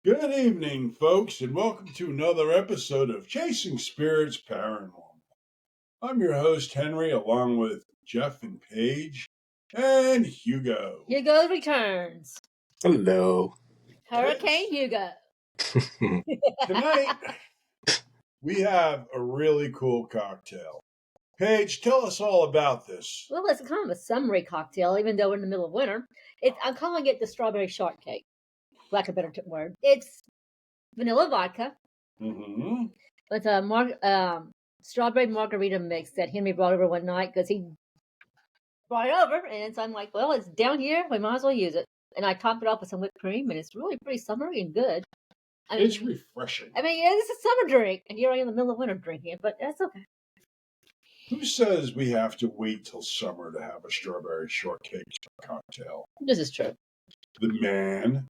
Good evening, folks, and welcome to another episode of Chasing Spirits Paranormal. I'm your host, Henry, along with Jeff and Paige and Hugo. Hugo returns. Hello. Hurricane Hugo. Tonight, we have a really cool cocktail. Paige, tell us all about this. Well, it's kind of a summery cocktail, even though we're in the middle of winter. I'm calling it the strawberry shortcake. Lack of a better word. It's vanilla vodka Mm-hmm. with a strawberry margarita mix that Henry brought over one night because he brought it over. And so I'm like, well, it's down here. We might as well use it. And I top it off with some whipped cream, and it's really pretty summery and good. It's refreshing. It's a summer drink, and here I am in the middle of winter drinking it, but that's okay. Who says we have to wait till summer to have a strawberry shortcake cocktail? This is true. The man.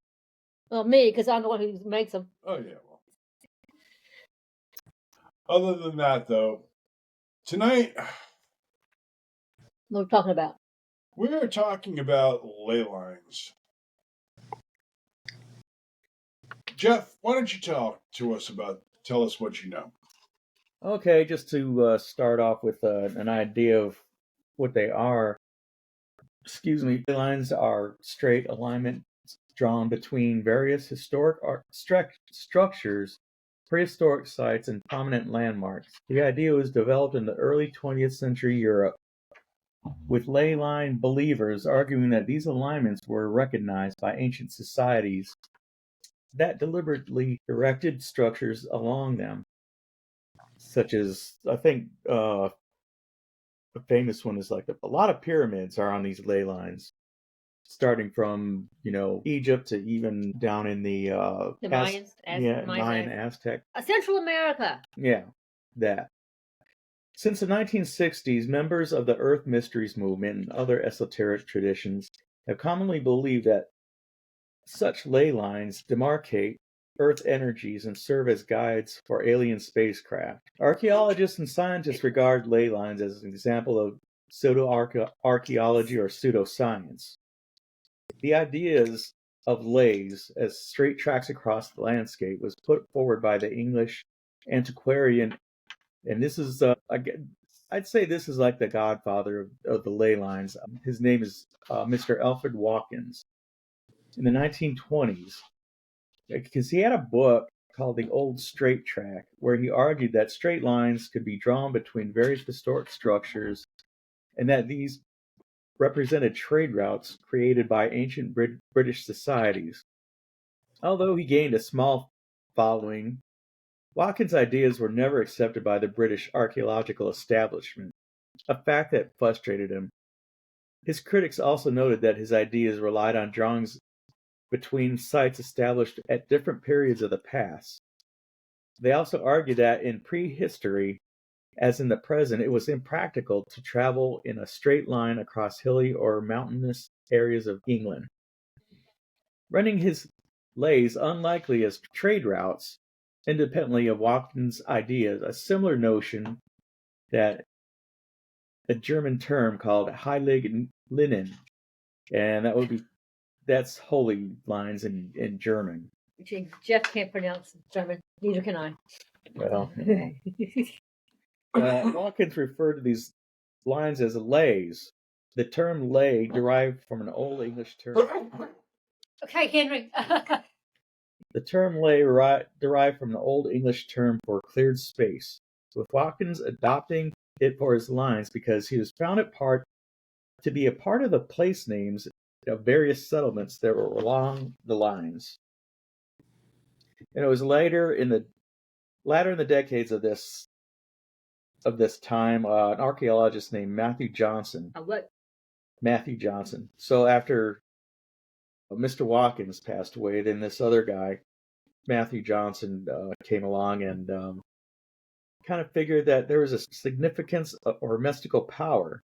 Well, me, because I'm the one who makes them. Oh, yeah. Well. Other than that, though, tonight What are we talking about? we're talking about ley lines. Jeff, why don't you tell us what you know? Okay, just to start off with an idea of what they are. Ley lines are straight alignments drawn between various historic structures, prehistoric sites, and prominent landmarks. The idea was developed in the early 20th century Europe, with ley line believers arguing that these alignments were recognized by ancient societies that deliberately erected structures along them, such as, I think, a famous one is like a lot of pyramids are on these ley lines, starting from, Egypt to even down in the Mayans, Mayan Aztec. Central America. Yeah, that. Since the 1960s, members of the Earth Mysteries movement and other esoteric traditions have commonly believed that such ley lines demarcate Earth energies and serve as guides for alien spacecraft. Archaeologists and scientists regard ley lines as an example of pseudo-archaeology or pseudoscience. The ideas of leys as straight tracks across the landscape was put forward by the English antiquarian, and this is, I'd say this is like the godfather of the ley lines. His name is Mr. Alfred Watkins. In the 1920s, because he had a book called The Old Straight Track, where he argued that straight lines could be drawn between various historic structures and that these represented trade routes created by ancient British societies. Although he gained a small following, Watkins' ideas were never accepted by the British archaeological establishment, a fact that frustrated him. His critics also noted that his ideas relied on drawings between sites established at different periods of the past. They also argued that in prehistory, as in the present, it was impractical to travel in a straight line across hilly or mountainous areas of England. Running his leys unlikely as trade routes, independently of Watkins' ideas, a similar notion that a German term called Heilig Linen, and that's holy lines in German. Jeff can't pronounce German. Neither can I. Well, Watkins referred to these lines as leys. The term ley derived from an Old English term. Okay, Henry. The term ley derived from an Old English term for cleared space, with Watkins adopting it for his lines because he found it to be a part of the place names of various settlements that were along the lines. And it was later in the decades of this time, an archaeologist named Matthew Johnson. What? Matthew Johnson. So after Mr. Watkins passed away, then this other guy, Matthew Johnson, came along and kind of figured that there was a significance or mystical power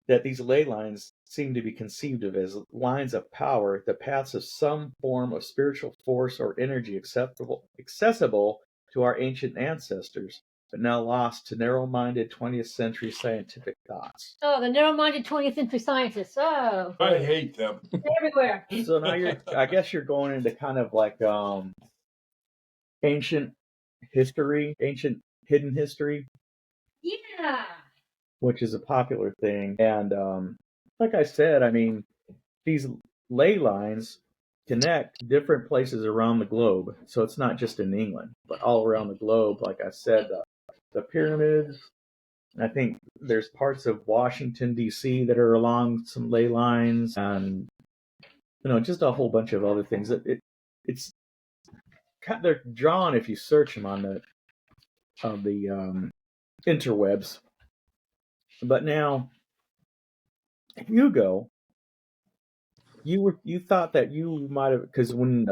that these ley lines seem to be conceived of as lines of power, the paths of some form of spiritual force or energy accessible to our ancient ancestors. but now lost to narrow-minded 20th century scientific thoughts. Oh, the narrow-minded 20th century scientists. Oh, I hate them. they're everywhere. So now I guess you're going into kind of like ancient history, ancient hidden history, Yeah. which is a popular thing. And like I said, I mean, these ley lines connect different places around the globe. So it's not just in England, but all around the globe. Like I said, the pyramids. I think there's parts of Washington, D.C. that are along some ley lines, and just a whole bunch of other things. It's they're drawn if you search them on the interwebs. But now, Hugo, you thought that you might have, because when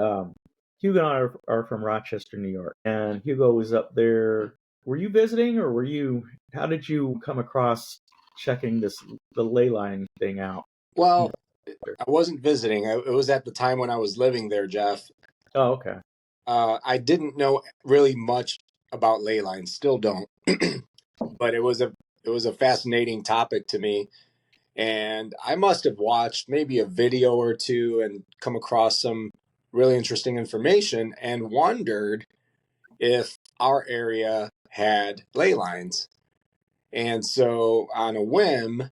Hugo and I are from Rochester, New York, and Hugo was up there. Were you visiting, or were you? How did you come across checking the ley line thing out? Well, I wasn't visiting. It was at the time when I was living there, Jeff. Oh, okay. I didn't know really much about ley lines, still don't. But it was a fascinating topic to me. And I must have watched maybe a video or two and come across some really interesting information and wondered if our area had ley lines. And so on a whim,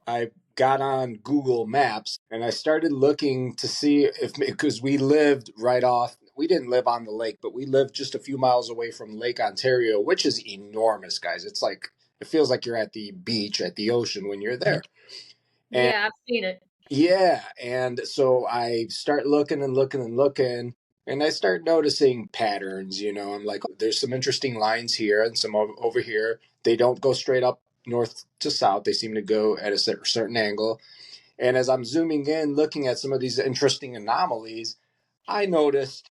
I got on Google Maps and I started looking to see if, because we didn't live on the lake, but we lived just a few miles away from Lake Ontario, which is enormous, guys. It feels like you're at the beach, at the ocean when you're there. And Yeah, I've seen it. yeah, and so I start looking and looking and looking, and I start noticing patterns. I'm like, there's some interesting lines here and some over here. They don't go straight up north to south. They seem to go at a certain angle. And as I'm zooming in, looking at some of these interesting anomalies, I noticed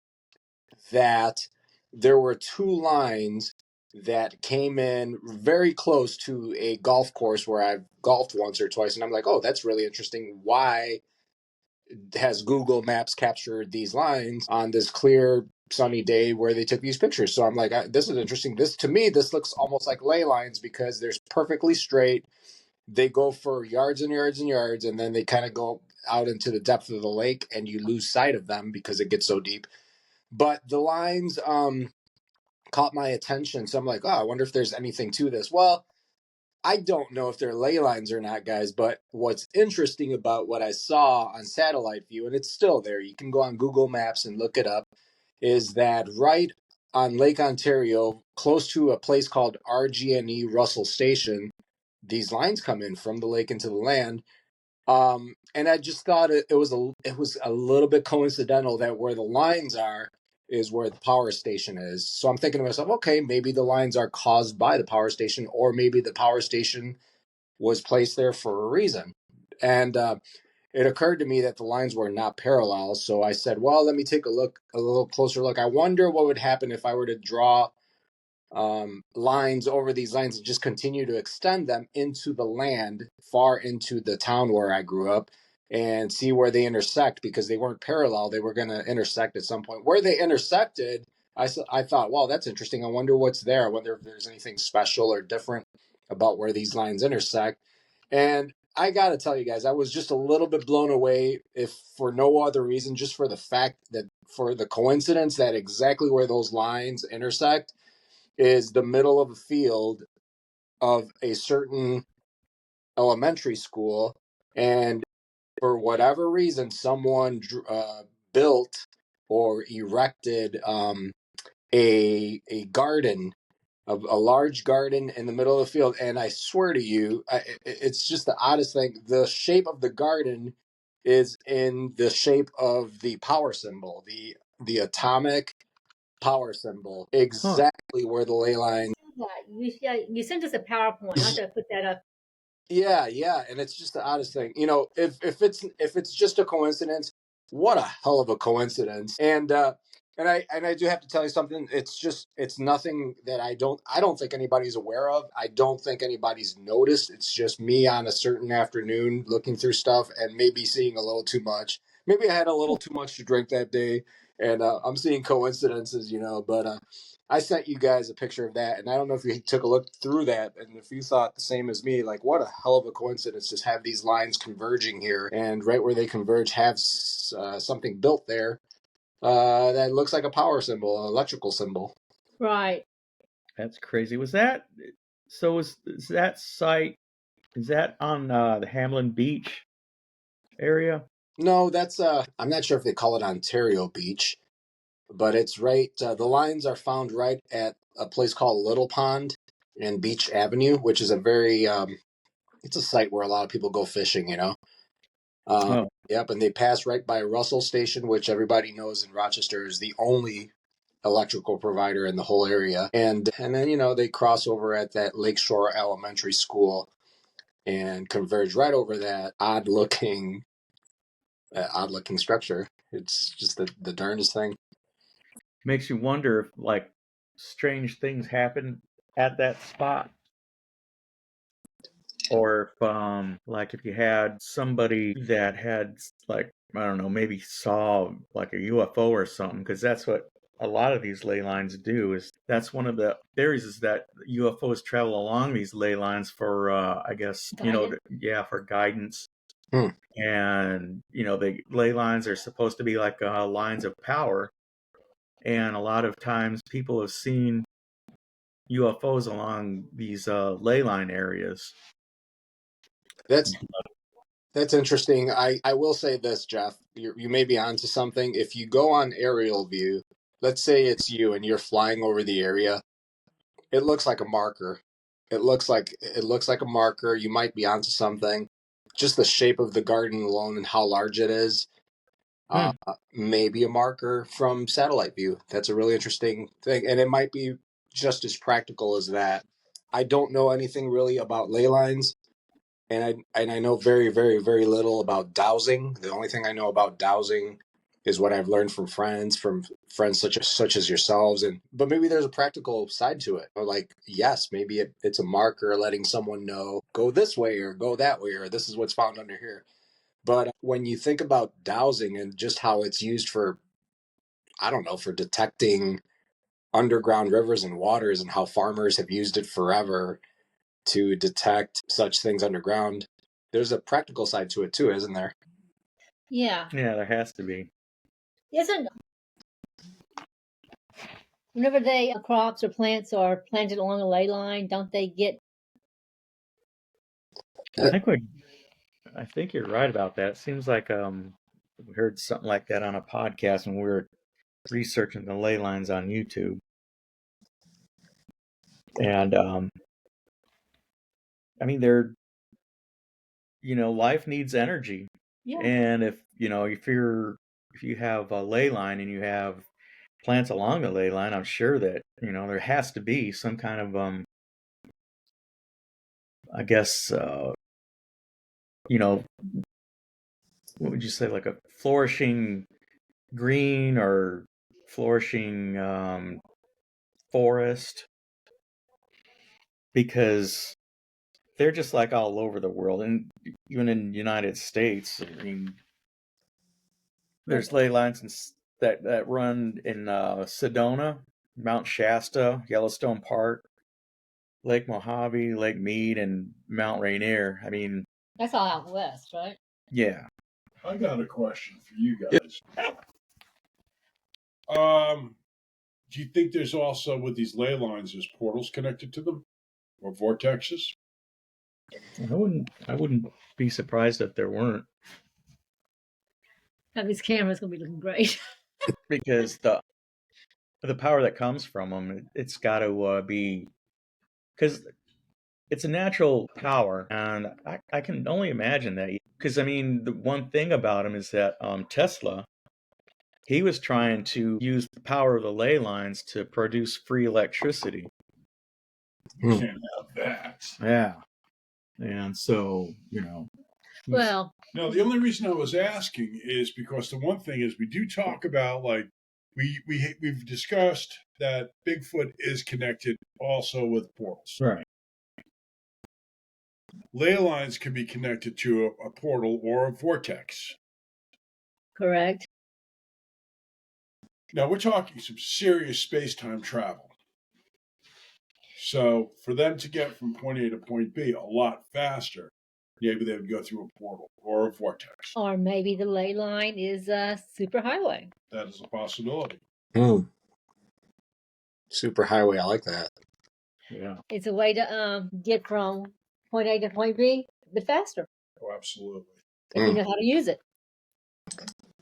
that there were two lines that came in very close to a golf course where I've golfed once or twice. And I'm like, oh, that's really interesting. Why has Google Maps captured these lines on this clear, sunny day where they took these pictures? So I'm like, this is interesting. To me, this looks almost like ley lines because they're perfectly straight. They go for yards and yards and yards, and then they kind of go out into the depth of the lake, and you lose sight of them because it gets so deep. But the lines caught my attention. So I'm like, oh, I wonder if there's anything to this. Well, I don't know if they're ley lines or not, guys, but what's interesting about what I saw on satellite view, and it's still there, you can go on Google Maps and look it up, is that right on Lake Ontario, close to a place called RG&E Russell Station, these lines come in from the lake into the land. And I just thought it was a little bit coincidental that where the lines are is where the power station is. So I'm thinking to myself, okay, maybe the lines are caused by the power station, or maybe the power station was placed there for a reason. And it occurred to me that the lines were not parallel. So I said, well, let me take a little closer look. I wonder what would happen if I were to draw lines over these lines and just continue to extend them into the land, far into the town where I grew up, and see where they intersect, because they weren't parallel. They were going to intersect at some point. Where they intersected, I thought, well, that's interesting. I wonder what's there. I wonder if there's anything special or different about where these lines intersect. And I got to tell you guys, I was just a little bit blown away, if for no other reason, just for the fact that, for the coincidence that exactly where those lines intersect is the middle of a field of a certain elementary school. And for whatever reason, someone built or erected a garden, a large garden in the middle of the field. And I swear to you, it's just the oddest thing. The shape of the garden is in the shape of the power symbol, the atomic power symbol, exactly where the ley line. You sent us a PowerPoint. I have to put that up. Yeah, and it's just the oddest thing. If it's just a coincidence, what a hell of a coincidence. And I do have to tell you something. It's nothing that I don't think anybody's aware of. I don't think anybody's noticed. It's just me on a certain afternoon looking through stuff and maybe seeing a little too much. Maybe I had a little too much to drink that day, and I'm seeing coincidences, but I sent you guys a picture of that, and I don't know if you took a look through that, and if you thought the same as me, like what a hell of a coincidence to have these lines converging here, and right where they converge, have something built there that looks like a power symbol, an electrical symbol. Right. That's crazy. Was that so? Is that site? Is that on the Hamlin Beach area? No, that's I'm not sure if they call it Ontario Beach, but it's right. The lines are found right at a place called Little Pond and Beach Avenue, which is a very it's a site where a lot of people go fishing. Oh, Yep, and they pass right by Russell Station, which everybody knows in Rochester is the only electrical provider in the whole area. And then they cross over at that Lakeshore Elementary School and converge right over that odd looking structure. It's just the darndest thing. makes you wonder if like strange things happen at that spot, or if like if you had somebody that had like I don't know, maybe saw like a UFO or something, because that's what a lot of these ley lines do. Is that's one of the theories, is that UFOs travel along these ley lines for I guess Guidance. for guidance. Hmm. And the ley lines are supposed to be like lines of power, and a lot of times people have seen UFOs along these ley line areas. That's interesting. I will say this, Jeff. You may be onto something. If you go on aerial view, let's say it's you and you're flying over the area, it looks like a marker. It looks like a marker. You might be onto something. Just the shape of the garden alone and how large it is, Hmm. maybe a marker from satellite view. That's a really interesting thing, and it might be just as practical as that. I don't know anything really about ley lines, and I know very, very, very little about dowsing. The only thing I know about dowsing is what I've learned from friends such as yourselves. But maybe there's a practical side to it. Or like, yes, maybe it's a marker letting someone know go this way or go that way, or this is what's found under here. But when you think about dowsing and just how it's used for, I don't know, for detecting underground rivers and waters, and how farmers have used it forever to detect such things underground, there's a practical side to it too, isn't there? Yeah. Yeah, there has to be. Isn't whenever crops or plants are planted along a ley line, don't they get? I think you're right about that. It seems like we heard something like that on a podcast when we were researching the ley lines on YouTube. And I mean, life needs energy. Yeah. And if you have a ley line and you have plants along the ley line, I'm sure that there has to be some kind of I guess what would you say, like a flourishing green or flourishing forest, because they're just like all over the world, and even in the United States. I mean, there's ley lines that run in Sedona, Mount Shasta, Yellowstone Park, Lake Mojave, Lake Mead, and Mount Rainier. I mean, That's all out west, right? yeah. I got a question for you Yeah. guys. Do you think there's also, with these ley lines, there's portals connected to them or vortexes? I wouldn't be surprised if there weren't, Now these cameras gonna be looking great. because the power that comes from them, it's got to be, because it's a natural power, and I can only imagine that, because I mean, the one thing about him is that Tesla, he was trying to use the power of the ley lines to produce free electricity. You can't have that. Yeah. And so, Well, Now, the only reason I was asking is because the one thing is we do talk about, like, we've discussed that Bigfoot is connected also with portals. right. Ley lines can be connected to a portal or a vortex. correct. Now, we're talking some serious space-time travel. So for them to get from point A to point B a lot faster, maybe they would go through a portal or a vortex. Or maybe the ley line is a superhighway. That is a possibility. Superhighway, I like that. Yeah. It's a way to get from point A to point B, but faster. Oh, absolutely. If you know how to use it.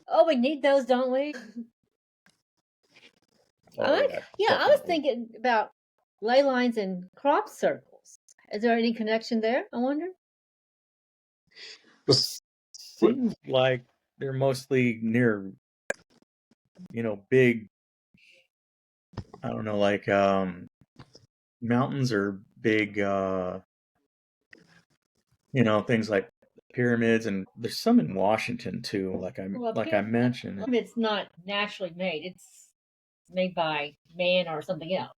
Oh, we need those, don't we? I was thinking about ley lines and crop circles. Is there any connection there, I wonder? Seems like they're mostly near, big, I don't know, like mountains or big, things like pyramids, and there's some in Washington too, like I mentioned. It's not naturally made. It's made by man or something else.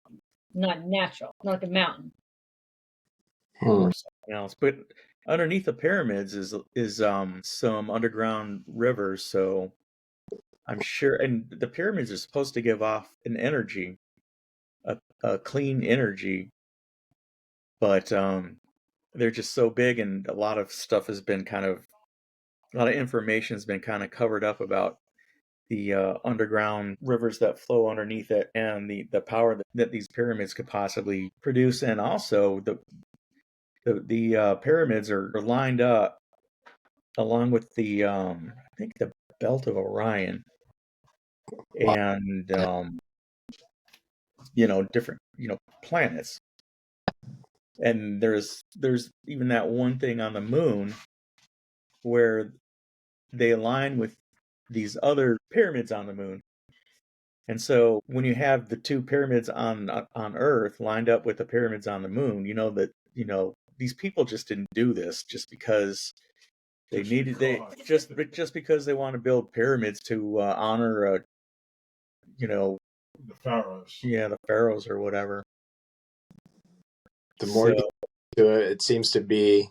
Not natural, not like a mountain. Or something else. But underneath the pyramids is some underground rivers, so I'm sure, and the pyramids are supposed to give off an energy, a clean energy, but they're just so big, and a lot of stuff has been a lot of information has been kind of covered up about the underground rivers that flow underneath it, and the power that these pyramids could possibly produce. And also the pyramids are lined up along with the I think the belt of Orion, and different planets. And there's even that one thing on the moon where they align with these other pyramids on the moon. And so when you have the two pyramids on Earth lined up with the pyramids on the moon, these people just didn't do this just because just because they want to build pyramids to honor the pharaohs. Yeah, the pharaohs or whatever. The more you do it, it seems to be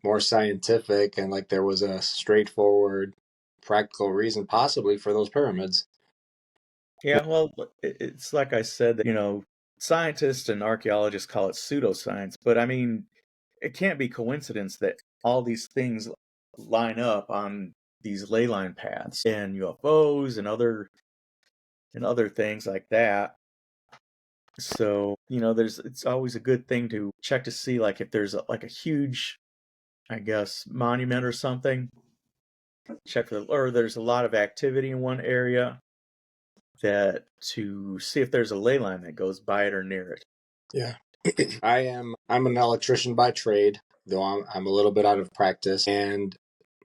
more scientific, and like there was a straightforward, practical reason possibly for those pyramids. Yeah, well, it's like I said, that, scientists and archaeologists call it pseudoscience, but I mean, it can't be coincidence that all these things line up on these ley line paths and UFOs and other things like that. So, it's always a good thing to check to see, like, if there's a huge, I guess, monument or something. Check or there's a lot of activity in one area, to see if there's a ley line that goes by it or near it. Yeah. I'm an electrician by trade, though I'm a little bit out of practice, and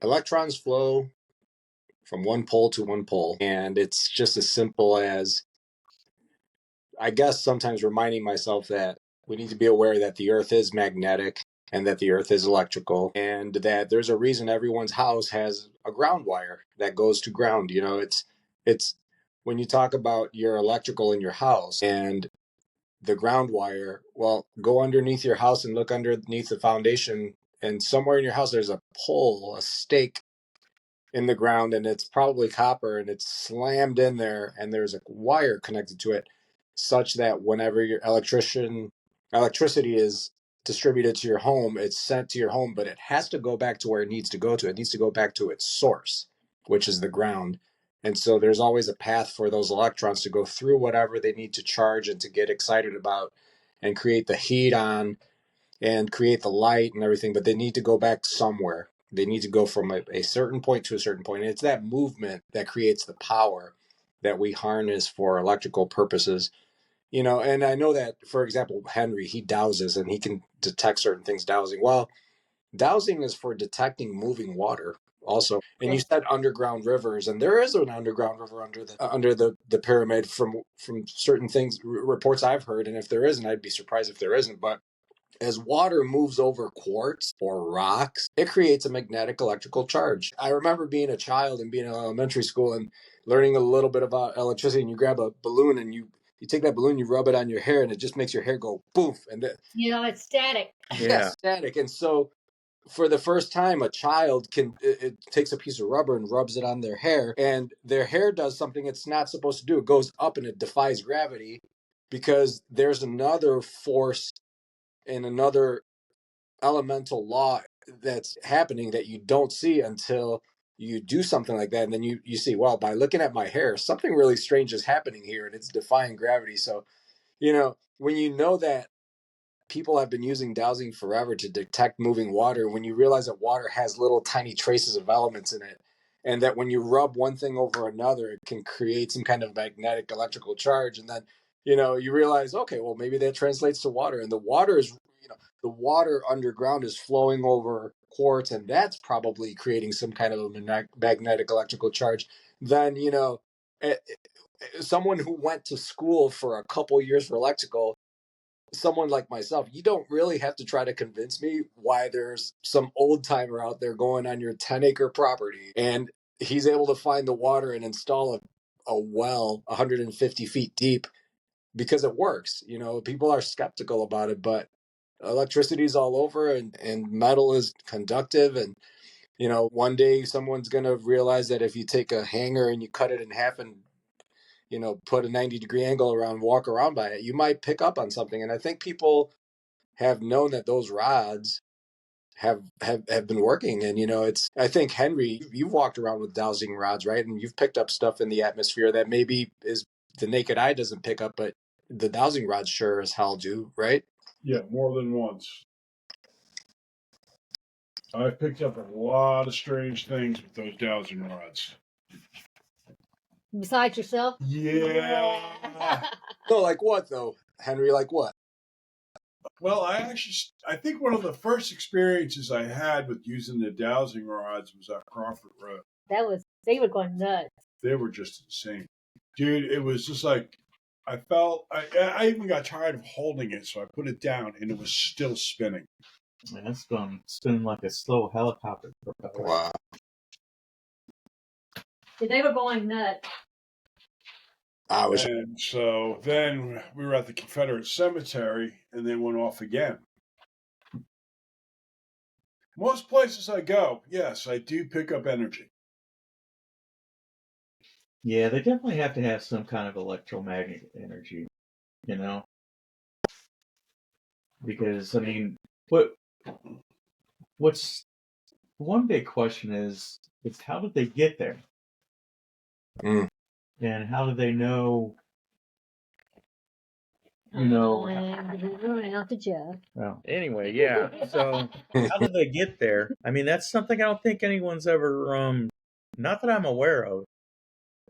electrons flow from one pole to one pole, and it's just as simple as, I guess, sometimes reminding myself that we need to be aware that the earth is magnetic and that the earth is electrical, and that there's a reason everyone's house has a ground wire that goes to ground. It's when you talk about your electrical in your house and the ground wire, well, go underneath your house and look underneath the foundation, and somewhere in your house there's a pole, a stake in the ground, and it's probably copper, and it's slammed in there, and there's a wire connected to it, such that whenever your electricity is distributed to your home, it's sent to your home, but it has to go back to where it needs to go to. It needs to go back to its source, which is the ground. And so there's always a path for those electrons to go through whatever they need to charge and to get excited about and create the heat on and create the light and everything, but they need to go back somewhere. They need to go from a certain point to a certain point. And it's that movement that creates the power that we harness for electrical purposes. And I know that, for example, Henry, he dowses and he can detect certain things dowsing. Well, dowsing is for detecting moving water also. And you said underground rivers, and there is an underground river under the pyramid from certain things, reports I've heard. And if there isn't, I'd be surprised if there isn't. But as water moves over quartz or rocks, it creates a magnetic electrical charge. I remember being a child and being in elementary school and learning a little bit about electricity, and you grab a balloon and you take that balloon, you rub it on your hair, and it just makes your hair go poof. And it's static. Yeah, static. And so for the first time, a child it takes a piece of rubber and rubs it on their hair, and their hair does something it's not supposed to do. It goes up and it defies gravity, because there's another force and another elemental law that's happening that you don't see until you do something like that. And then you see, well, by looking at my hair, something really strange is happening here and it's defying gravity. So, when you know that people have been using dowsing forever to detect moving water, when you realize that water has little tiny traces of elements in it, and that when you rub one thing over another, it can create some kind of magnetic electrical charge. And then, you realize, okay, well, maybe that translates to water. And the water underground is flowing over quartz, and that's probably creating some kind of a magnetic electrical charge. Then, someone who went to school for a couple years for electrical, someone like myself, you don't really have to try to convince me why there's some old timer out there going on your 10-acre property and he's able to find the water and install a well 150 feet deep because it works. People are skeptical about it, but electricity is all over, and metal is conductive. And, one day someone's going to realize that if you take a hanger and you cut it in half and put a 90-degree angle around, walk around by it, you might pick up on something. And I think people have known that those rods have been working. And, I think, Henry, you've walked around with dowsing rods, right? And you've picked up stuff in the atmosphere that maybe is the naked eye doesn't pick up, but the dowsing rods sure as hell do, right? Yeah, more than once. I've picked up a lot of strange things with those dowsing rods. Besides yourself? Yeah. No, like what though, Henry? Like what? Well, I think one of the first experiences I had with using the dowsing rods was at Crawford Road. They were going nuts. They were just insane. Dude, it was just like, I even got tired of holding it, so I put it down, and it was still spinning. Man, it's going spinning like a slow helicopter propeller. Wow. They were going nuts. And so then we were at the Confederate Cemetery, and they went off again. Most places I go, yes, I do pick up energy. Yeah, they definitely have to have some kind of electromagnetic energy, because what's one big question is how did they get there? And how do they know? Around to Jeff. Well, anyway, yeah. So how did they get there? I mean, that's something I don't think anyone's ever, not that I'm aware of,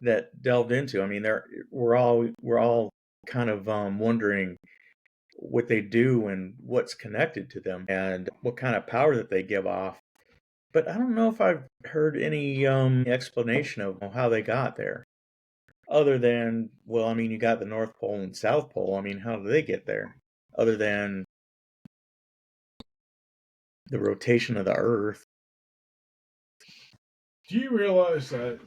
that delved into. I mean, we're all kind of wondering what they do and what's connected to them and what kind of power that they give off. But I don't know if I've heard any explanation of how they got there. Other than, well, I mean, you got the North Pole and South Pole. I mean, how do they get there? Other than the rotation of the Earth. Do you realize that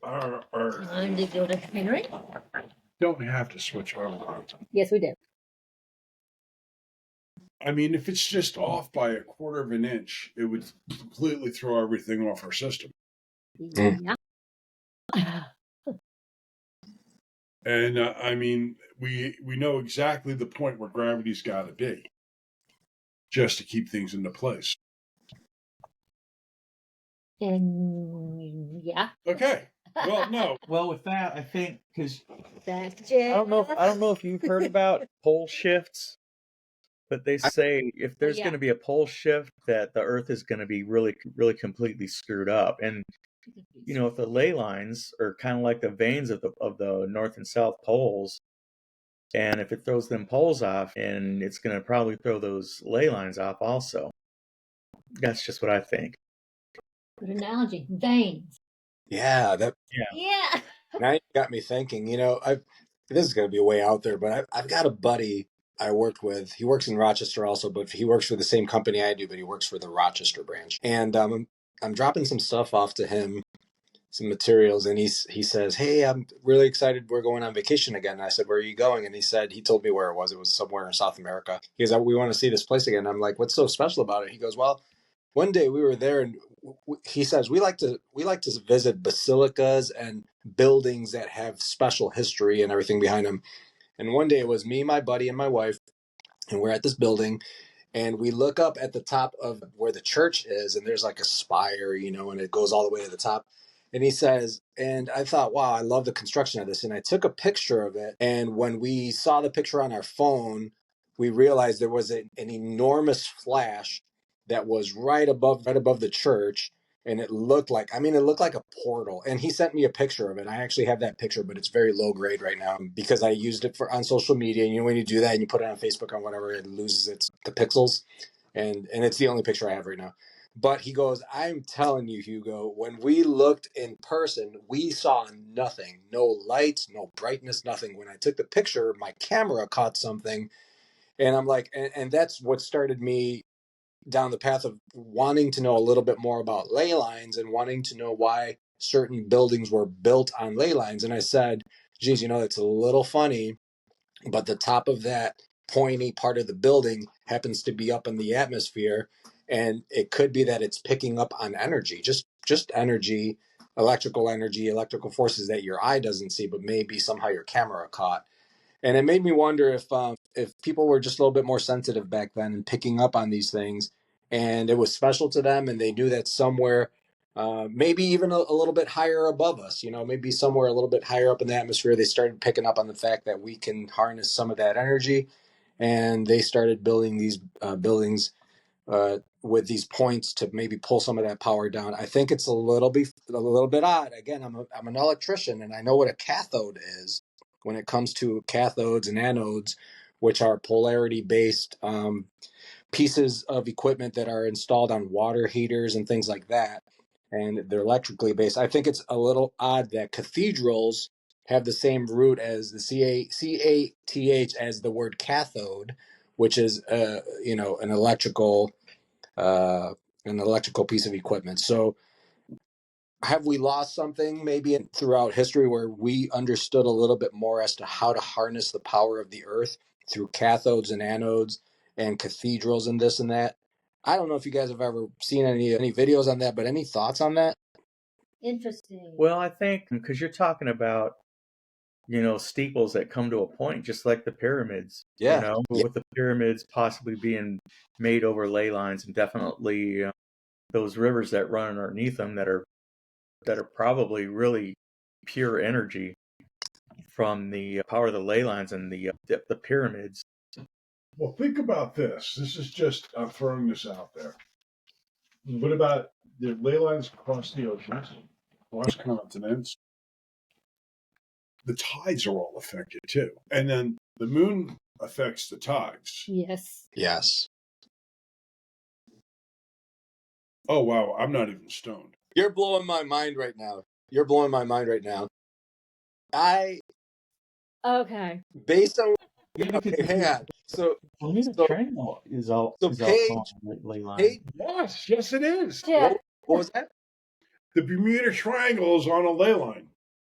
our Earth Henry? don't have to switch over? Yes, we did. I mean, if it's just off by 1/4 of an inch, it would completely throw everything off our system. Yeah. And I mean, we know exactly the point where gravity's got to be, just to keep things into place. And yeah. Okay. Well, no. Well, with that, I think because That's I don't know if you've heard about pole shifts, but they say if there's going to be a pole shift, that the Earth is going to be really, really completely screwed up. And if the ley lines are kind of like the veins of the North and South poles, and if it throws them poles off, and it's going to probably throw those ley lines off also. That's just what I think. Good analogy. Veins. Yeah. Yeah. Now you got me thinking. This is going to be way out there, but I've got a buddy I worked with. He works in Rochester also, but he works for the same company I do, but he works for the Rochester branch. And I'm dropping some stuff off to him, some materials, and he says, "Hey, I'm really excited. We're going on vacation again." And I said, "Where are you going?" And he told me where it was. It was somewhere in South America. He goes, "We want to see this place again." I'm like, "What's so special about it?" He goes, "Well, one day we were there, and he says we like to visit basilicas and buildings that have special history and everything behind them." And one day it was me, my buddy, and my wife, and we're at this building, and we look up at the top of where the church is, and there's like a spire, and it goes all the way to the top. And he says, and I thought, wow, I love the construction of this. And I took a picture of it. And when we saw the picture on our phone, we realized there was an enormous flash that was right above the church. And it looked like a portal. And he sent me a picture of it. I actually have that picture, but it's very low grade right now because I used it on social media. And when you do that and you put it on Facebook or whatever, it loses the pixels. And it's the only picture I have right now. But he goes, I'm telling you, Hugo, when we looked in person, we saw nothing, no lights, no brightness, nothing. When I took the picture, my camera caught something. And I'm like, and that's what started me down the path of wanting to know a little bit more about ley lines and wanting to know why certain buildings were built on ley lines. And I said, geez, it's a little funny, but the top of that pointy part of the building happens to be up in the atmosphere, and it could be that it's picking up on energy, just energy, electrical forces that your eye doesn't see, but maybe somehow your camera caught. And it made me wonder if people were just a little bit more sensitive back then and picking up on these things, and it was special to them, and they knew that somewhere, maybe even a little bit higher above us, maybe somewhere a little bit higher up in the atmosphere, they started picking up on the fact that we can harness some of that energy, and they started building these buildings with these points to maybe pull some of that power down. I think it's a little bit odd. Again, I'm an electrician, and I know what a cathode is when it comes to cathodes and anodes, which are polarity based pieces of equipment that are installed on water heaters and things like that, and they're electrically based. I think it's a little odd that cathedrals have the same root as the cath as the word cathode, which is an electrical piece of equipment. So have we lost something maybe throughout history where we understood a little bit more as to how to harness the power of the earth through cathodes and anodes and cathedrals and this and that? I don't know if you guys have ever seen any videos on that, but any thoughts on that? Interesting. Well, I think because you're talking about, steeples that come to a point, just like the pyramids, Yeah. with the pyramids possibly being made over ley lines, and definitely those rivers that run underneath them that are probably really pure energy from the power of the ley lines and the pyramids. Well, think about this. This is just, I'm throwing this out there. What about the ley lines across the oceans, across continents? The tides are all affected too. And then the moon affects the tides. Yes. Yes. Oh, wow. I'm not even stoned. You're blowing my mind right now. Okay. Based on, Yeah, because okay, hang on. So Bermuda Triangle is all Paige, ley line. Paige, Yes, it is. Yeah. what was that? The Bermuda Triangle is on a ley line.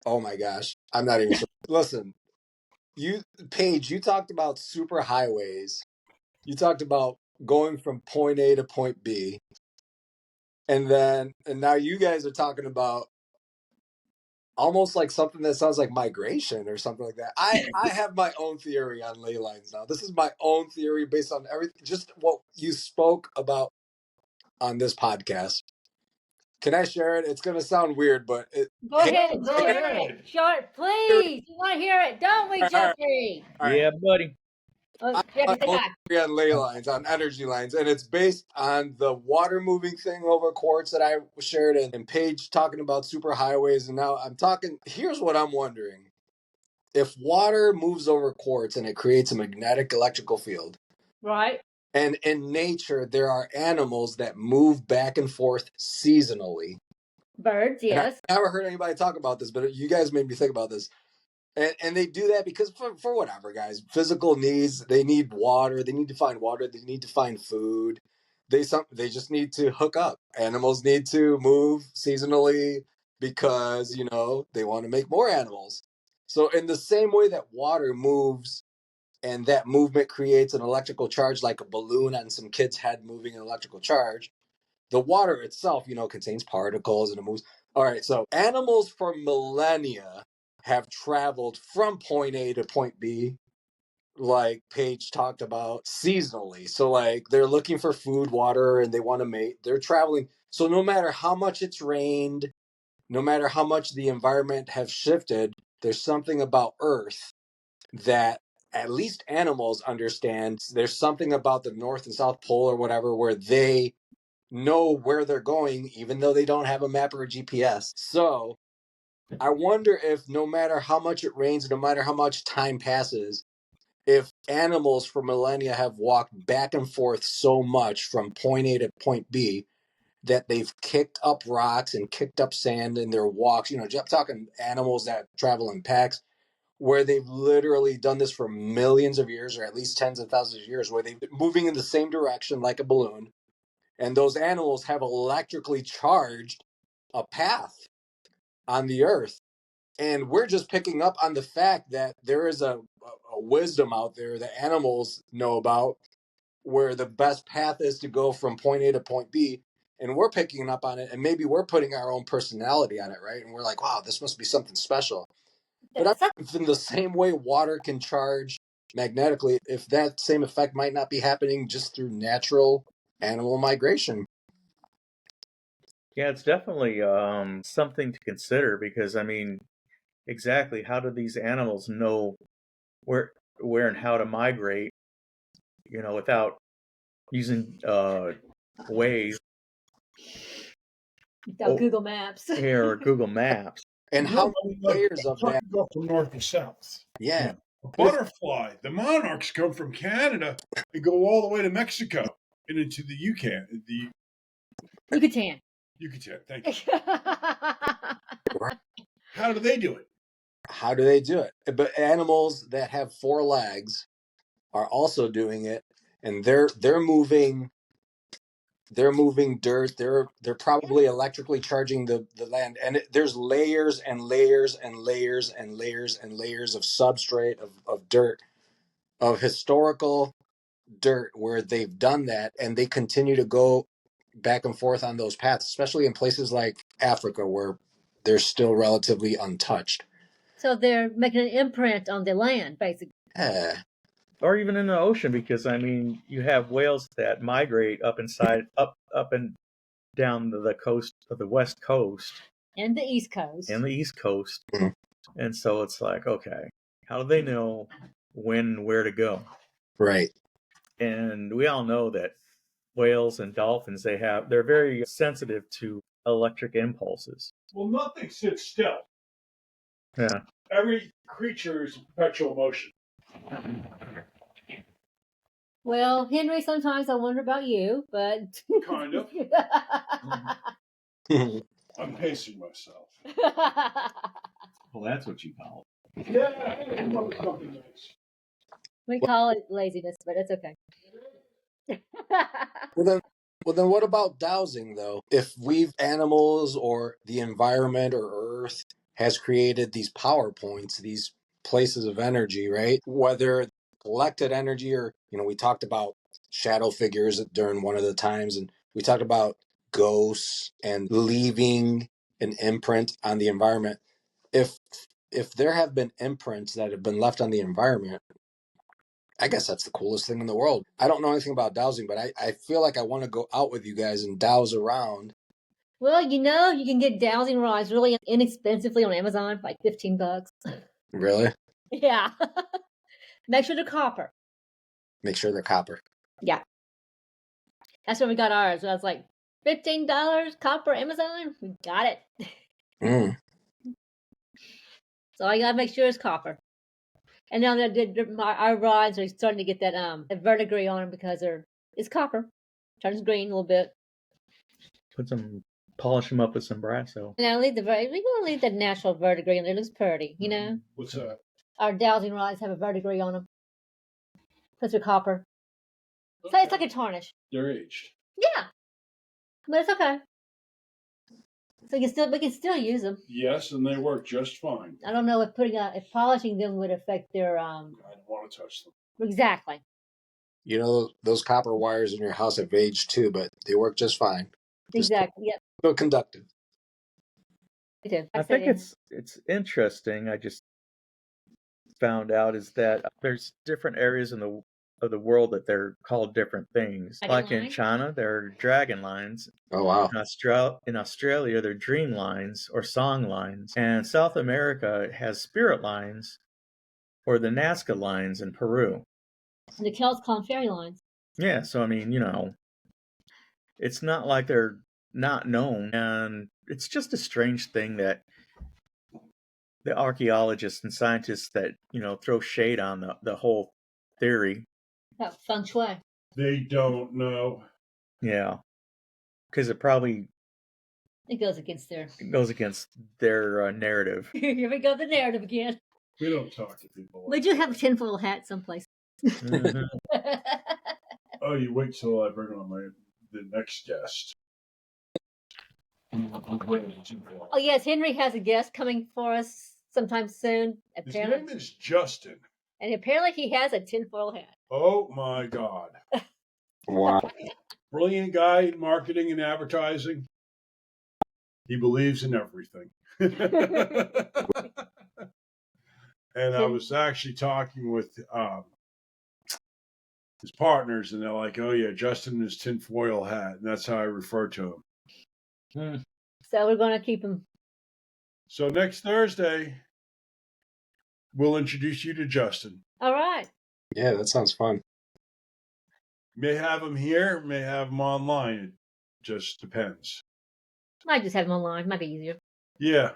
Oh my gosh. I'm not even sure. Listen, Paige, you talked about super highways. You talked about going from point A to point B. And now you guys are talking about almost like something that sounds like migration or something like that. I have my own theory on ley lines now. This is my own theory based on everything, just what you spoke about on this podcast. Can I share it? It's going to sound weird, but Go ahead. Short, please. We want to hear it, don't we, Jeffrey? All right. Yeah, buddy. Oh, I Jeffrey, say have hi. theory on ley lines, on energy lines, and it's based on the water moving thing over quartz that I shared, and Paige talking about super highways, and now I'm talking. Here's what I'm wondering: if water moves over quartz and it creates a magnetic electrical field, Right. and in nature there are animals that move back and forth seasonally. Birds, And yes. I never heard anybody talk about this, but you guys made me think about this. And they do that because for whatever, guys, physical needs. They need water. They need to find water. They need to find food. They just need to hook up. Animals need to move seasonally because they want to make more animals. So in the same way that water moves, and that movement creates an electrical charge, like a balloon on some kid's head moving an electrical charge, the water itself, contains particles and it moves. All right, so animals for millennia have traveled from point A to point B like Paige talked about, seasonally. So like they're looking for food, water, and they want to mate. They're traveling. So no matter how much it's rained, no matter how much the environment have shifted, there's something about Earth that at least animals understand. There's something about the North and South Pole or whatever where they know where they're going, even though they don't have a map or a GPS. So I wonder if no matter how much it rains, no matter how much time passes, if animals for millennia have walked back and forth so much from point A to point B that they've kicked up rocks and kicked up sand in their walks. You know, I'm talking animals that travel in packs, where they've literally done this for millions of years, or at least tens of thousands of years, where they've been moving in the same direction like a balloon. And those animals have electrically charged a path on the earth. And we're just picking up on the fact that there is a wisdom out there that animals know about where the best path is to go from point A to point B. And we're picking up on it, and maybe we're putting our own personality on it, right? And we're like, wow, this must be something special. But I think in the same way water can charge magnetically, if that same effect might not be happening just through natural animal migration. Yeah, it's definitely something to consider because, I mean, exactly how do these animals know where and how to migrate, you know, without using Waze Google Maps. or Google Maps. And how many layers of that? Go from north to south. Yeah. A butterfly, the monarchs come from Canada and go all the way to Mexico and into the Yucatan. Yucatan. Thank you. How do they do it? How do they do it? But animals that have four legs are also doing it, and they're moving dirt. They're probably electrically charging the land, and there's layers and layers and layers and layers and layers of substrate of dirt, of historical dirt where they've done that, and they continue to go back and forth on those paths, especially in places like Africa where they're still relatively untouched. So they're making an imprint on the land, basically. Yeah. Or even in the ocean, because I mean, you have whales that migrate up and down the coast of the West Coast and the East Coast. Mm-hmm. And so it's like, okay, how do they know when and where to go? Right. And we all know that whales and dolphins, they're very sensitive to electric impulses. Well, nothing sits still. Yeah. Every creature is in perpetual motion. Well, Henry, sometimes I wonder about you, but kind of. I'm pacing myself. Well, that's what you call it. Yeah, something nice. We call it laziness, but it's okay. Well, then what about dowsing, though? If we've animals or the environment or Earth has created these power points, these places of energy, right? Whether collected energy or, you know, we talked about shadow figures during one of the times, and we talked about ghosts and leaving an imprint on the environment. If there have been imprints that have been left on the environment, I guess that's the coolest thing in the world. I don't know anything about dowsing, but I feel like I want to go out with you guys and douse around. Well, you know, you can get dowsing rods really inexpensively on Amazon, like $15. Really? Yeah. Make sure they're copper. Make sure they're copper. Yeah. That's where we got ours. I was like, $15 copper Amazon? We got it. Mm. So I gotta make sure it's copper. And now our rods are starting to get that verdigris on them because it's copper. Turns green a little bit. Polish them up with some Brasso. And I leave we want to leave that natural verdigris, and it looks pretty, you know. What's that? Our dowsing rods have a verdigris on them because they're copper. Okay. So it's like a tarnish. They're aged. Yeah, but it's okay. So we can still use them. Yes, and they work just fine. I don't know if polishing them would affect their I don't want to touch them. Exactly. You know, those copper wires in your house have aged too, but they work just fine. Exactly. Yep. Still conductive. I think it's interesting. I just found out is that there's different areas of the world that they're called different things. Dragon Like in lines? China, they're dragon lines. Oh, wow. In Australia, they're dream lines or song lines. And South America has spirit lines or the Nazca lines in Peru. And the Celts call them fairy lines. Yeah, so I mean, it's not like they're not known. And it's just a strange thing that the archaeologists and scientists that, throw shade on the whole theory. About feng shui. They don't know. Yeah. Because it probably It goes against their narrative. Here we go, the narrative again. We don't talk to people. We do have a tinfoil hat someplace. Mhm. Oh, you wait till I bring on the next guest. Oh yes, Henry has a guest coming for us sometime soon. His name is Justin. And apparently he has a tinfoil hat. Oh my God. Wow. Brilliant guy in marketing and advertising. He believes in everything. And I was actually talking with his partners, and they're like, "Oh yeah, Justin is tinfoil hat," and that's how I refer to him. So we're going to keep him. So next Thursday, we'll introduce you to Justin. All right. Yeah, that sounds fun. May have him here, may have him online. It just depends. Might just have him online. Might be easier. Yeah.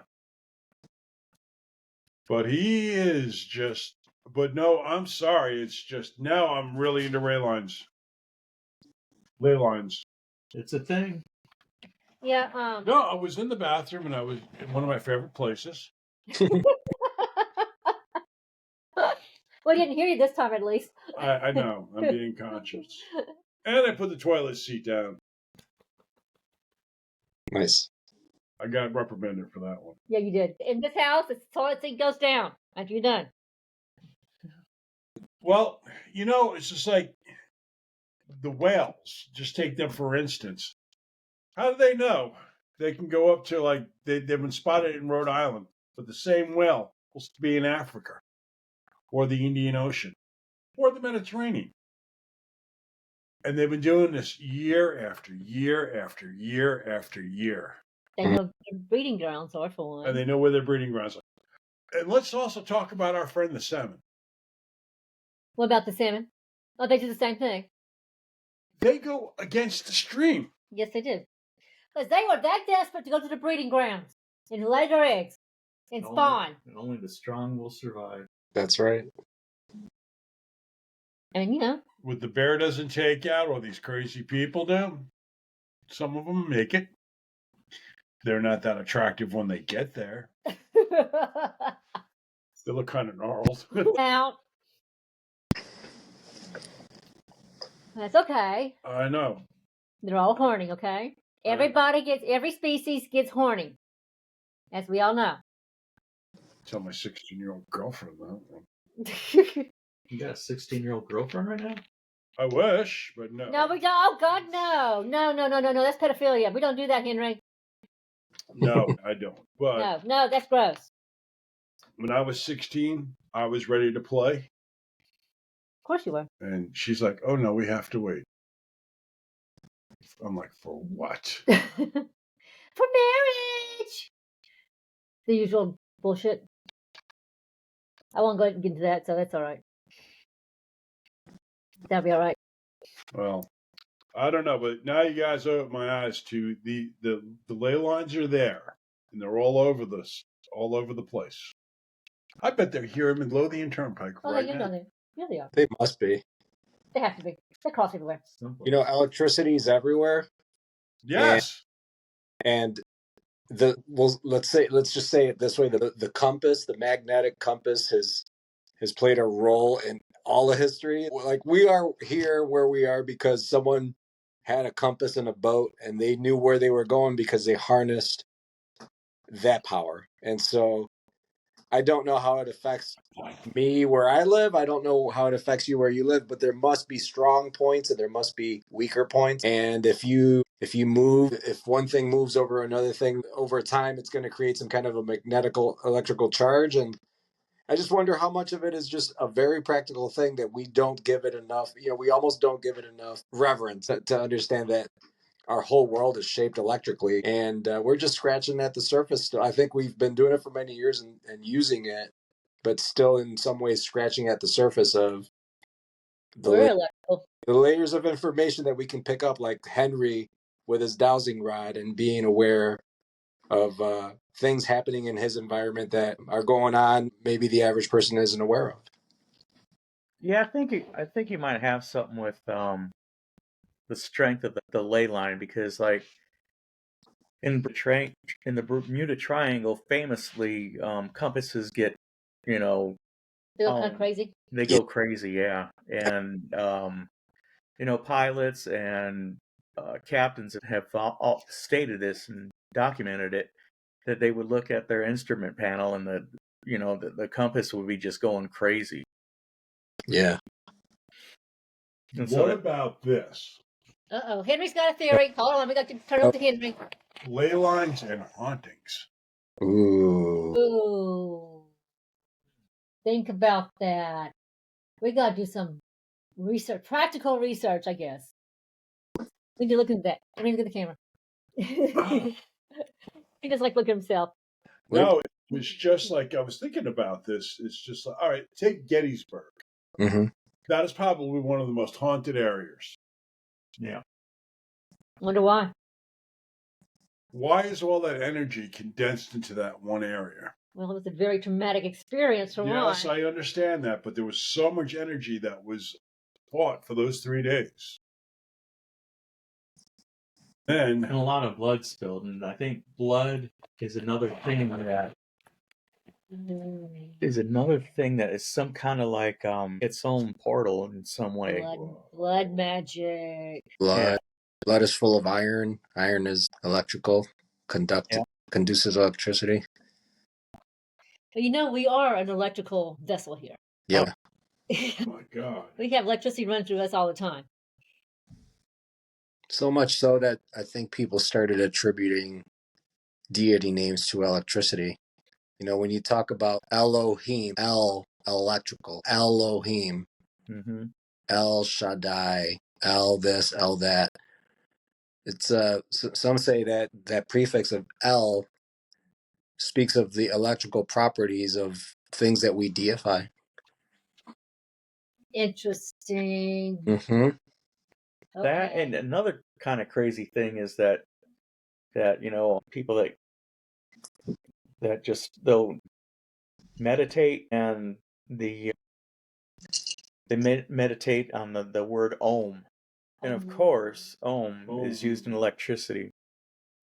But he is just, but no, I'm sorry. It's just, now I'm really into Ley Lines. Ley Lines. It's a thing. Yeah. No, I was in the bathroom and I was in one of my favorite places. We didn't hear you this time, at least. I know. I'm being conscious. And I put the toilet seat down. Nice. I got reprimanded for that one. Yeah, you did. In this house, the toilet seat goes down after you're done. Well, it's just like the whales. Just take them for instance. How do they know? They can go up to, like, they've been spotted in Rhode Island, but the same whale will be in Africa or the Indian Ocean or the Mediterranean. And they've been doing this year after year after year after year. They know their breeding grounds are, for one. And they know where their breeding grounds are. And let's also talk about our friend the salmon. What about the salmon? Oh, they do the same thing. They go against the stream. Yes, they do. Because they were that desperate to go to the breeding grounds and lay their eggs and spawn. Only the strong will survive. That's right. And, What the bear doesn't take out, or these crazy people do, some of them make it. They're not that attractive when they get there. They look kind of gnarled. out. That's okay. I know. They're all horny, okay? Every species gets horny. As we all know. Tell my 16-year-old girlfriend that. You got a 16-year-old girlfriend right now? I wish, but no. No, we don't. Oh, God, no. No. That's pedophilia. We don't do that, Henry. No, I don't. But No, that's gross. when I was 16, I was ready to play. Of course you were. And she's like, "Oh, no, we have to wait." I'm like, "For what?" For marriage! The usual bullshit. I won't go ahead and get into that, so that's all right. That'll be all right. Well, I don't know, but now you guys open my eyes to the ley lines are there, and they're all over the place. I bet they're here in Midlothian Turnpike Oh, right you now. know they. Yeah, they are. They must be. They have to be. They're cross everywhere. Electricity is everywhere. Yes. And let's just say it this way: the compass, the magnetic compass, has played a role in all of history. Like, we are here where we are because someone had a compass in a boat and they knew where they were going because they harnessed that power. And so I don't know how it affects me where I live. I don't know how it affects you where you live, but there must be strong points and there must be weaker points. And if one thing moves over another thing over time, it's going to create some kind of a electrical charge. And I just wonder how much of it is just a very practical thing that we don't give it enough. We almost don't give it enough reverence to understand that our whole world is shaped electrically, and we're just scratching at the surface. I think we've been doing it for many years and using it, but still in some ways scratching at the surface of We're electrical. the layers of information that we can pick up, like Henry with his dowsing rod and being aware of things happening in his environment that are going on maybe the average person isn't aware of. Yeah, I think you might have something with the strength of the ley line, because like in the Bermuda Triangle, famously, compasses get, They go kind of crazy. They go crazy, yeah, and pilots and captains have all stated this and documented it, that they would look at their instrument panel and the compass would be just going crazy. Yeah. And what about this? Uh-oh. Henry's got a theory. Hold on, we got to turn over to Henry. Ley lines and hauntings. Ooh. Ooh. Think about that. We got to do some research, practical research, I guess. We need to look at that. I mean, look at the camera. He just like look at himself. No, it was just like, I was thinking about this. It's just like, all right, take Gettysburg. Mm-hmm. That is probably one of the most haunted areas. Yeah. Wonder why. Why is all that energy condensed into that one area? Well, it was a very traumatic experience for Yes, one. I understand that, but there was so much energy that was fought for those 3 days. And Then a lot of blood spilled, and I think blood is another thing that is some kind of like its own portal in some way. Blood magic. Blood is full of iron. Iron is electrical, conduces electricity. But we are an electrical vessel here. Yeah. Oh my God. We have electricity run through us all the time. So much so that I think people started attributing deity names to electricity. When you talk about Elohim, El, electrical, Elohim, Mm-hmm. El Shaddai, El this, El that. It's some say that prefix of El speaks of the electrical properties of things that we deify. Interesting. Mm-hmm. That, and another kind of crazy thing is that people that just they'll meditate, and they meditate on the word Om, and of course Om is used in electricity.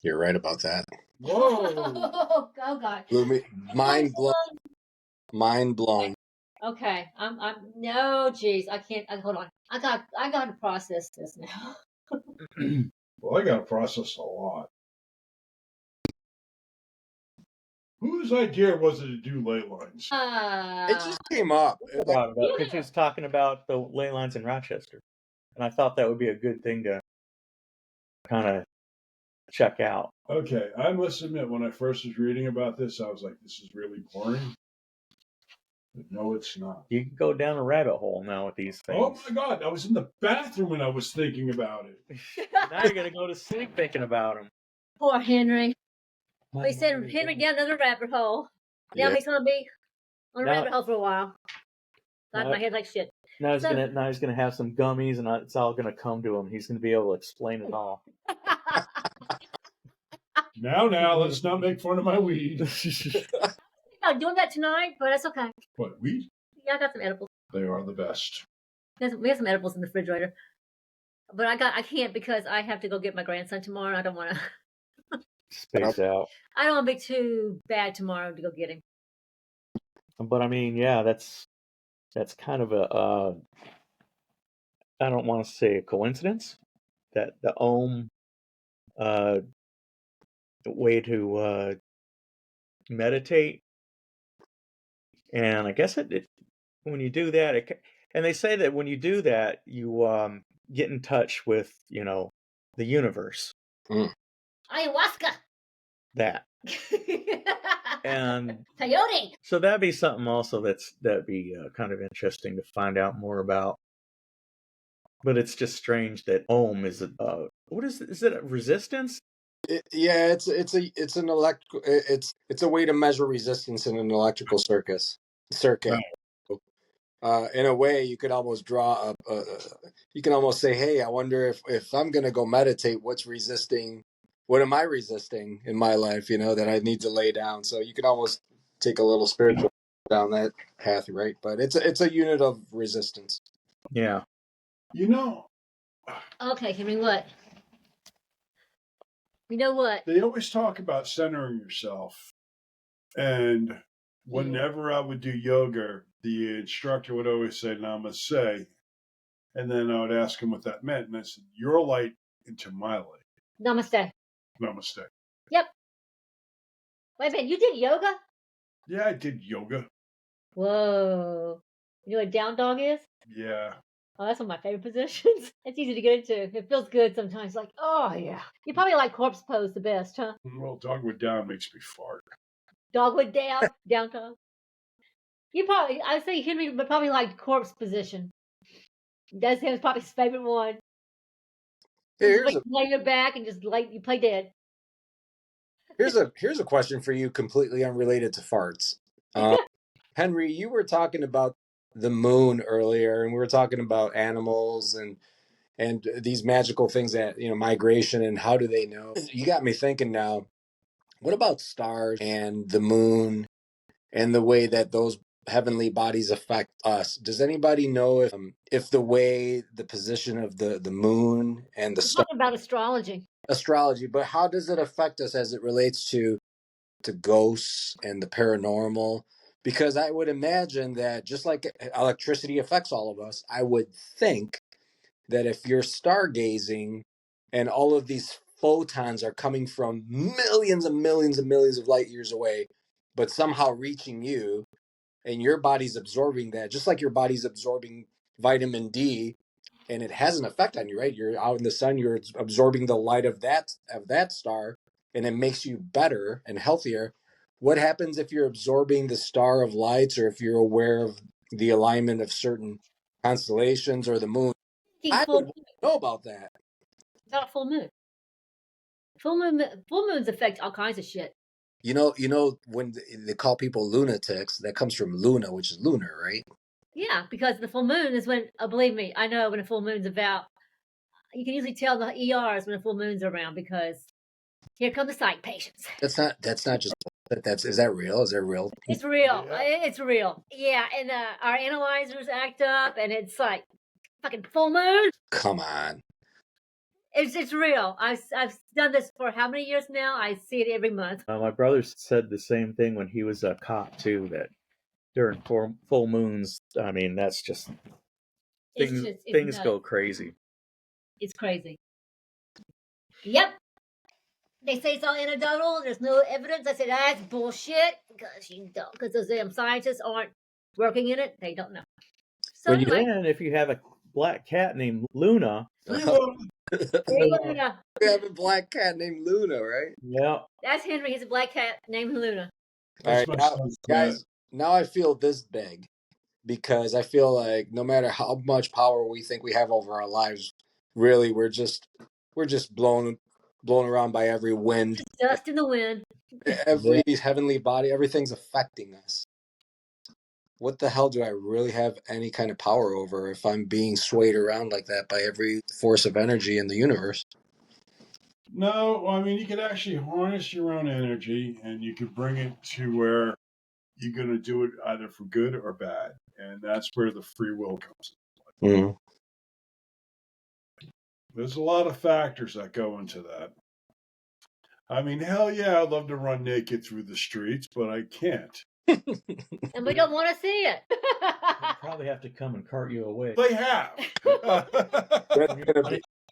You're right about that. Whoa. Oh God. Mind blown. Mind blown. Okay. I'm no, geez. I can't. Hold on. I got to process this now. Well, I got to process a lot. Whose idea was it to do ley lines? It just came up. Because she was talking about the ley lines in Rochester, and I thought that would be a good thing to kind of check out. Okay, I must admit, when I first was reading about this, I was like, this is really boring. But no, it's not. You can go down a rabbit hole now with these things. Oh my God, I was in the bathroom and I was thinking about it. Now you're going to go to sleep thinking about them. Poor Henry. We sent Henry down another rabbit hole. Now he's going to be on a rabbit hole for a while. Got my head like shit. Now he's gonna have some gummies, and it's all gonna come to him. He's gonna be able to explain it all. Now, let's not make fun of my weed. I'm doing that tonight, but that's okay. What, weed? Yeah, I got some edibles. They are the best. We have some edibles in the refrigerator, but I can't because I have to go get my grandson tomorrow. I don't want to space out. I don't want to be too bad tomorrow to go get him. But I mean, yeah, that's kind of a I don't want to say a coincidence that the Om way to meditate, and I guess it when you do that, and they say that when you do that, you get in touch with the universe. Ayahuasca. That. And Peyote. so that'd be something also that'd be kind of interesting to find out more about. But it's just strange that ohm is a what is it a resistance? It's a way to measure resistance in an electrical circuit. In a way, you could almost draw you can almost say, hey, I wonder if I'm going to go meditate, what am I resisting in my life, that I need to lay down? So you can almost take a little spiritual down that path, right? But it's a unit of resistance. Yeah. Okay, Henry, what? You know what? They always talk about centering yourself. And whenever I would do yoga, the instructor would always say namaste. And then I would ask him what that meant. And I said, your light into my light. Namaste. Namaste. Yep. Wait a minute, you did yoga? Yeah, I did yoga. Whoa. You know what down dog is? Yeah. Oh, that's one of my favorite positions. It's easy to get into. It feels good sometimes. Like, oh, yeah. You probably like corpse pose the best, huh? Well, dogwood down makes me fart. Dogwood down, down dog. I say Henry would probably like corpse position. That's his probably his favorite one. Lay your back and just you play dead. Here's a question for you, completely unrelated to farts. Henry, you were talking about the moon earlier, and we were talking about animals and these magical things that, migration, and how do they know? You got me thinking now, what about stars and the moon and the way that those heavenly bodies affect us? Does anybody know if the way the position of the moon and the stars, talking about astrology, but how does it affect us as it relates to ghosts and the paranormal? Because I would imagine that just like electricity affects all of us, I would think that if you're stargazing and all of these photons are coming from millions and millions and millions of light years away, but somehow reaching you, and your body's absorbing that, just like your body's absorbing vitamin D, and it has an effect on you, right? You're out in the sun, you're absorbing the light of that star, and it makes you better and healthier. What happens if you're absorbing the star of lights, or if you're aware of the alignment of certain constellations or the moon? I would know about that. Not a full moon. Full moons affect all kinds of shit. You know when they call people lunatics, that comes from luna, which is lunar, right? Yeah, because the full moon is when, believe me, I know when a full moon's about. You can usually tell the ERs when a full moon's around, because here come the psych patients. That's not just is that real? Is that real? It's real. Yeah. It's real. Yeah, and our analyzers act up, and it's like fucking full moon. Come on. It's real. I've done this for how many years now? I see it every month. My brother said the same thing when he was a cop too. That during full moons, I mean, that's just things go crazy. It's crazy. Yep. They say it's all anecdotal. There's no evidence. I said that's bullshit, because those damn scientists aren't working in it. They don't know. So and if you have a black cat named Luna. Luna. We have a black cat named Luna, right? Yeah. That's Henry. He's a black cat named Luna. All right, guys, now I feel this big, because I feel like no matter how much power we think we have over our lives, really we're just blown around by every wind. Dust in the wind. Every heavenly body, everything's affecting us. What the hell do I really have any kind of power over if I'm being swayed around like that by every force of energy in the universe? No, I mean, you could actually harness your own energy, and you could bring it to where you're going to do it either for good or bad. And that's where the free will comes in. Mm-hmm. There's a lot of factors that go into that. I mean, hell yeah, I'd love to run naked through the streets, but I can't. And we don't want to see it. They'll probably have to come and cart you away. They have.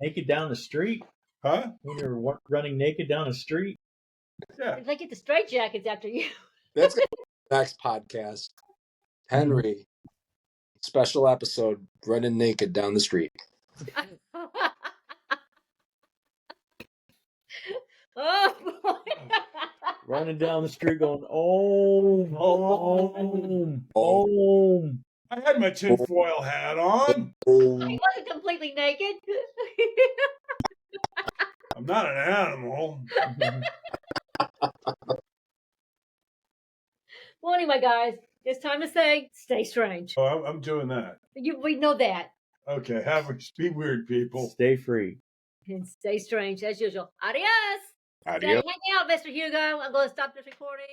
Naked down the street? Huh? When you're running naked down the street? Yeah. They get the straight jackets after you. That's the next podcast. Henry, special episode, running naked down the street. Oh, boy. running down the street going, home, home, home. I had my tinfoil hat on. He wasn't completely naked. I'm not an animal. Well, anyway, guys, it's time to say, stay strange. Oh, I'm doing that. We know that. Okay, be weird, people. Stay free. And stay strange as usual. Adios. Adios. Stay hang out, Mr. Hugo. I'm going to stop this recording.